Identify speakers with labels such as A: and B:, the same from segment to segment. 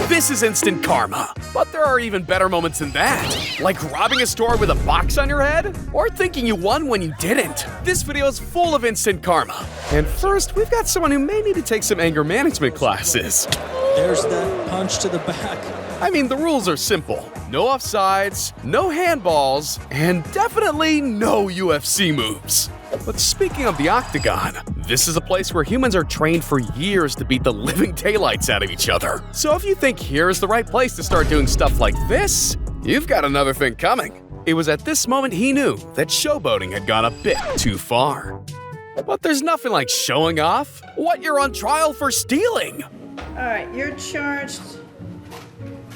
A: This is instant karma. But there are even better moments than that. Like robbing a store with a box on your head? Or thinking you won when you didn't. This video is full of instant karma. And first, we've got someone who may need to take some anger management classes.
B: There's that punch to the back.
A: I mean, the rules are simple. No offsides, no handballs, and definitely no UFC moves. But speaking of the octagon, this is a place where humans are trained for years to beat the living daylights out of each other. So if you think here is the right place to start doing stuff like this, you've got another thing coming. It was at this moment he knew that showboating had gone a bit too far. But there's nothing like showing off what you're on trial for stealing.
C: All right, you're charged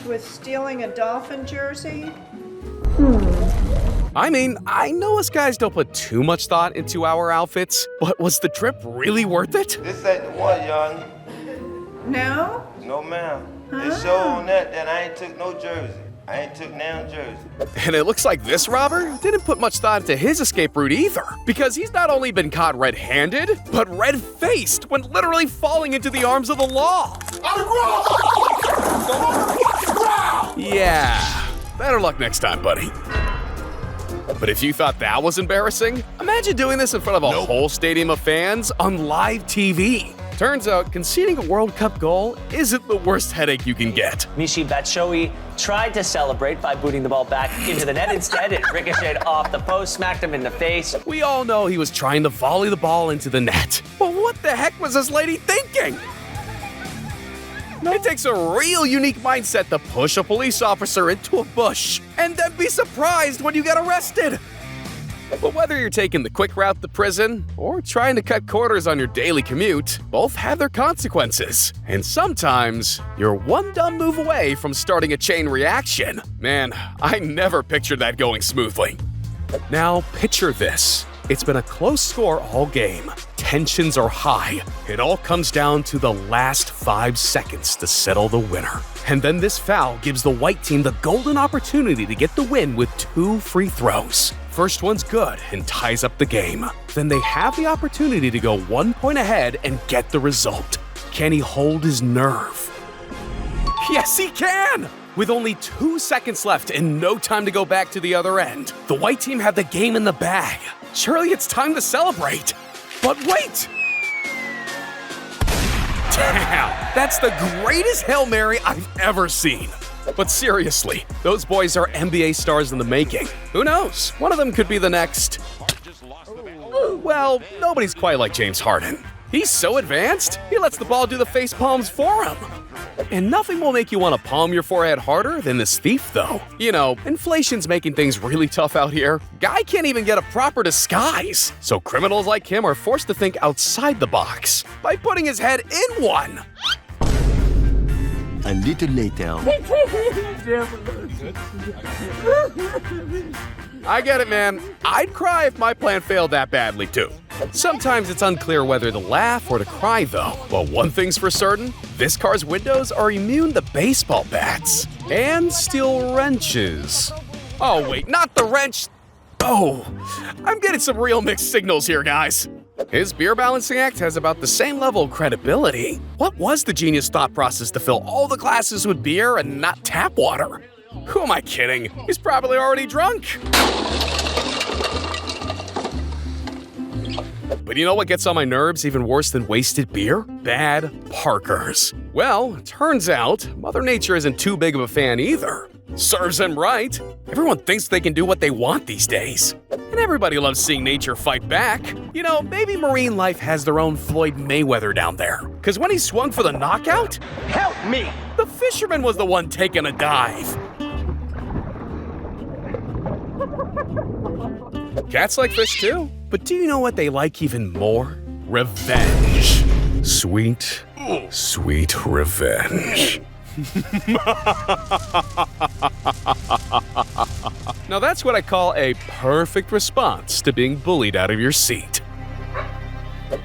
C: with stealing a Dolphin jersey?
A: I mean, I know us guys don't put too much thought into our outfits, but was the trip really worth it?
D: This ain't the one, young.
C: No?
D: No, ma'am. It show on that I ain't took no jersey. I ain't took no jersey.
A: And it looks like this robber didn't put much thought into his escape route either, because he's not only been caught red-handed, but red-faced when literally falling into the arms of the law. Yeah, better luck next time, buddy. But if you thought that was embarrassing, imagine doing this in front of a whole stadium of fans on live TV. Turns out, conceding a World Cup goal isn't the worst headache you can get.
E: Michy Batshuayi tried to celebrate by booting the ball back into the net. Instead, it ricocheted off the post, smacked him in the face.
A: We all know he was trying to volley the ball into the net. But what the heck was this lady thinking? It takes a real unique mindset to push a police officer into a bush and then be surprised when you get arrested. But whether you're taking the quick route to prison or trying to cut corners on your daily commute, both have their consequences. And sometimes, you're one dumb move away from starting a chain reaction. Man, I never pictured that going smoothly. Now, picture this. It's been a close score all game. Tensions are high. It all comes down to the last 5 seconds to settle the winner. And then this foul gives the white team the golden opportunity to get the win with 2 free throws. First one's good and ties up the game. Then they have the opportunity to go 1 point ahead and get the result. Can he hold his nerve? Yes, he can! With only 2 seconds left and no time to go back to the other end, the white team have the game in the bag. Surely it's time to celebrate. But wait! Damn, that's the greatest Hail Mary I've ever seen. But seriously, those boys are NBA stars in the making. Who knows? One of them could be the next. Well, nobody's quite like James Harden. He's so advanced, he lets the ball do the face palms for him. And nothing will make you want to palm your forehead harder than this thief, though. You know, inflation's making things really tough out here. Guy can't even get a proper disguise. So criminals like him are forced to think outside the box by putting his head in one.
F: A little later.
A: I get it, man. I'd cry if my plan failed that badly, too. Sometimes it's unclear whether to laugh or to cry, though. But one thing's for certain, this car's windows are immune to baseball bats. And steel wrenches. Oh, wait, not the wrench. Oh, I'm getting some real mixed signals here, guys. His beer balancing act has about the same level of credibility. What was the genius thought process to fill all the glasses with beer and not tap water? Who am I kidding? He's probably already drunk. But you know what gets on my nerves even worse than wasted beer? Bad parkers. Well, turns out Mother Nature isn't too big of a fan either. Serves them right. Everyone thinks they can do what they want these days. And everybody loves seeing nature fight back. You know, maybe marine life has their own Floyd Mayweather down there. Because when he swung for the knockout,
E: Help me!
A: the fisherman was the one taking a dive. Cats like fish too. But do you know what they like even more? Revenge. Sweet, sweet revenge. Now that's what I call a perfect response to being bullied out of your seat.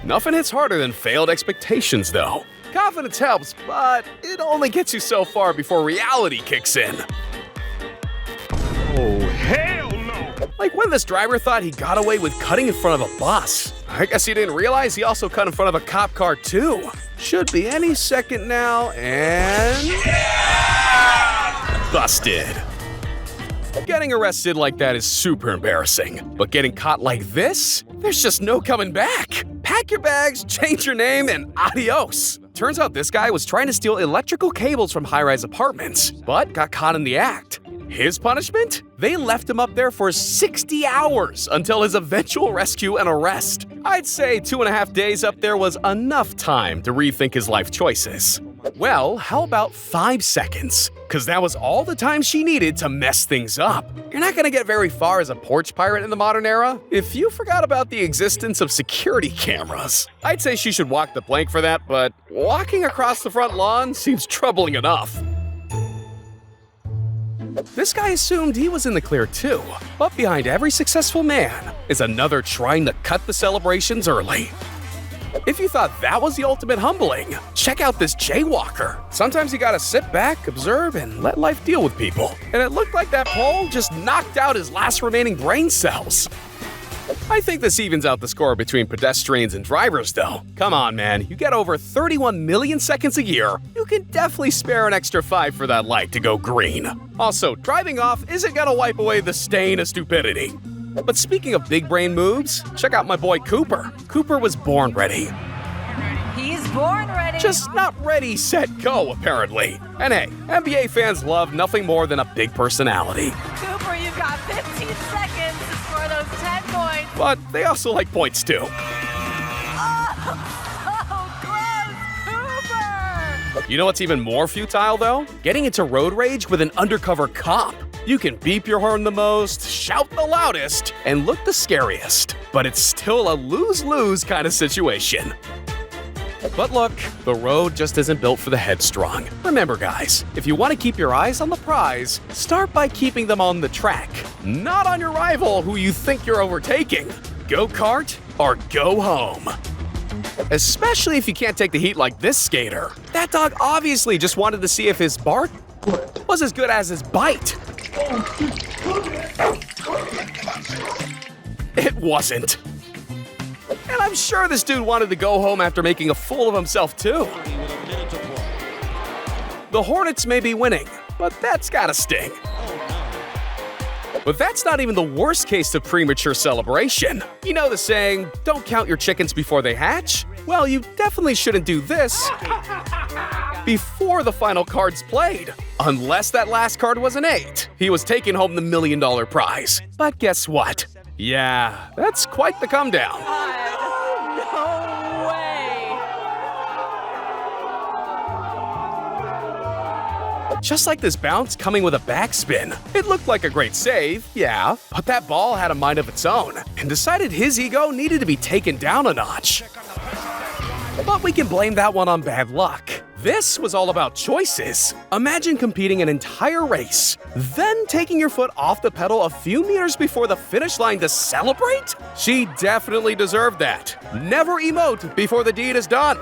A: Nothing hits harder than failed expectations, though. Confidence helps, but it only gets you so far before reality kicks in.
G: Oh, hell no!
A: Like when this driver thought he got away with cutting in front of a bus. I guess he didn't realize he also cut in front of a cop car, too. Should be any second now, and... Busted. Getting arrested like that is super embarrassing, but getting caught like this? There's just no coming back. Pack your bags, change your name, and adios. Turns out this guy was trying to steal electrical cables from high-rise apartments, but got caught in the act. His punishment? They left him up there for 60 hours until his eventual rescue and arrest. I'd say 2.5 days up there was enough time to rethink his life choices. Well, how about 5 seconds? Because that was all the time she needed to mess things up. You're not gonna get very far as a porch pirate in the modern era if you forgot about the existence of security cameras. I'd say she should walk the plank for that, but walking across the front lawn seems troubling enough. This guy assumed he was in the clear too, but behind every successful man is another trying to cut the celebrations early. If you thought that was the ultimate humbling, check out this jaywalker. Sometimes you gotta sit back, observe, and let life deal with people. And it looked like that pole just knocked out his last remaining brain cells. I think this evens out the score between pedestrians and drivers, though. Come on, man, you get over 31 million seconds a year. You can definitely spare an extra 5 for that light to go green. Also, driving off isn't gonna wipe away the stain of stupidity. But speaking of big brain moves, check out my boy Cooper. Cooper was born ready.
F: He's born ready.
A: Just not ready, set, go, apparently. And hey, NBA fans love nothing more than a big personality.
F: Cooper, you've got 15 seconds to score those 10 points.
A: But they also like points too. You know what's even more futile, though? Getting into road rage with an undercover cop. You can beep your horn the most, shout the loudest, and look the scariest. But it's still a lose-lose kind of situation. But look, the road just isn't built for the headstrong. Remember, guys, if you want to keep your eyes on the prize, start by keeping them on the track, not on your rival who you think you're overtaking. Go kart or go home. Especially if you can't take the heat like this skater. That dog obviously just wanted to see if his bark was as good as his bite. It wasn't. And I'm sure this dude wanted to go home after making a fool of himself too. The Hornets may be winning, but that's gotta sting. But that's not even the worst case of premature celebration. You know the saying, don't count your chickens before they hatch? Well, you definitely shouldn't do this before the final card's played. Unless that last card was an 8. He was taking home the $1 million prize. But guess what? Yeah, that's quite the come down.
F: No way.
A: Just like this bounce coming with a backspin. It looked like a great save, yeah, but that ball had a mind of its own and decided his ego needed to be taken down a notch. But we can blame that one on bad luck. This was all about choices. Imagine competing an entire race, then taking your foot off the pedal a few meters before the finish line to celebrate? She definitely deserved that. Never emote before the deed is done.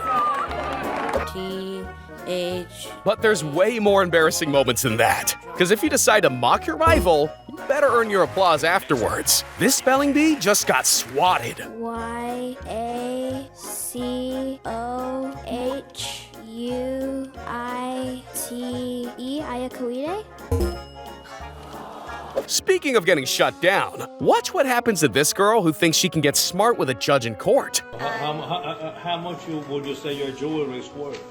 A: But there's way more embarrassing moments than that. Because if you decide to mock your rival, you better earn your applause afterwards. This spelling bee just got swatted.
G: Y-A-C-O-H-U-I-T-E, Ayacuite?
A: Speaking of getting shut down, watch what happens to this girl who thinks she can get smart with a judge in court.
H: How much would you say your jewelry is worth?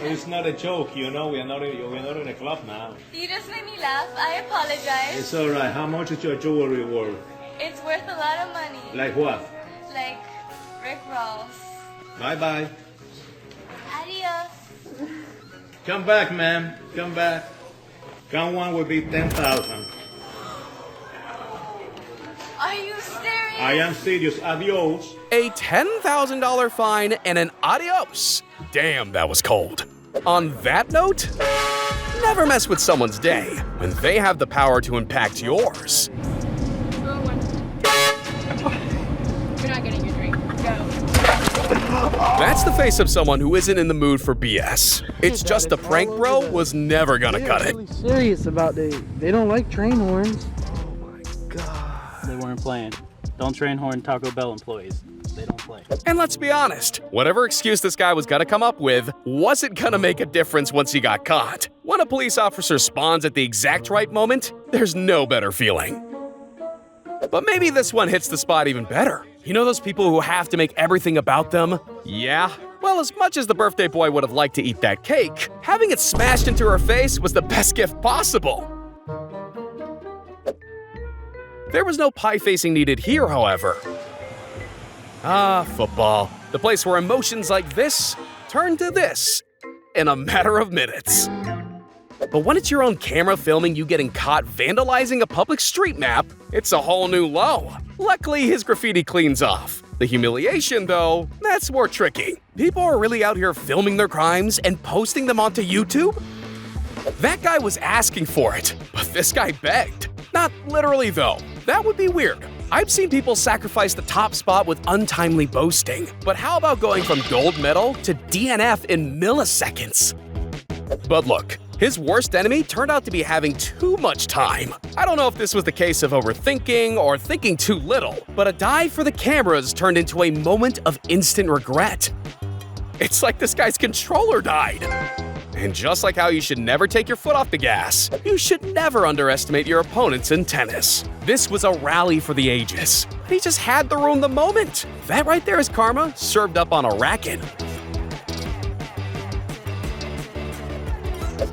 H: It's not a joke, you know. We're not in a club now.
I: You just made me laugh. I apologize.
H: It's all right. How much is your jewelry worth?
I: It's worth a lot of money.
H: Like what?
I: Like Rick Ross.
H: Bye-bye.
I: Adios.
H: Come back, ma'am. Come back. Count one will be 10,000.
I: Are you serious?
H: I am serious. Adios.
A: A $10,000 fine and an adios. Damn, that was cold. On that note, never mess with someone's day when they have the power to impact yours.
J: You're not getting your drink. Go.
A: That's the face of someone who isn't in the mood for BS. It's just a prank, bro, was never gonna cut it.
K: Really serious about it. They don't like train horns.
B: They weren't playing. Don't train horn Taco Bell employees.
E: they don't play.
A: And let's be honest, whatever excuse this guy was gonna come up with wasn't gonna make a difference once he got caught. When a police officer spawns at the exact right moment, there's no better feeling. But maybe this one hits the spot even better. You know those people who have to make everything about them? Yeah. Well, as much as the birthday boy would have liked to eat that cake, having it smashed into her face was the best gift possible. There was no pie facing needed here, however. Ah, football. The place where emotions like this turn to this in a matter of minutes. But when it's your own camera filming you getting caught vandalizing a public street map, it's a whole new low. Luckily, his graffiti cleans off. The humiliation, though, that's more tricky. People are really out here filming their crimes and posting them onto YouTube? That guy was asking for it, but this guy begged. Not literally, though. That would be weird. I've seen people sacrifice the top spot with untimely boasting, but how about going from gold medal to DNF in milliseconds? But look, his worst enemy turned out to be having too much time. I don't know if this was the case of overthinking or thinking too little, but a dive for the cameras turned into a moment of instant regret. It's like this guy's controller died. And just like how you should never take your foot off the gas, you should never underestimate your opponents in tennis. This was a rally for the ages. He just had to ruin the moment. That right there is karma served up on a racket.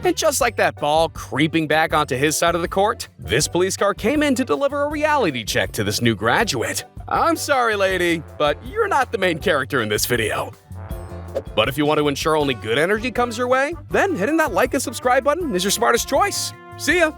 A: And just like that ball creeping back onto his side of the court, this police car came in to deliver a reality check to this new graduate. I'm sorry, lady, but you're not the main character in this video. But if you want to ensure only good energy comes your way, then hitting that like and subscribe button is your smartest choice. See ya!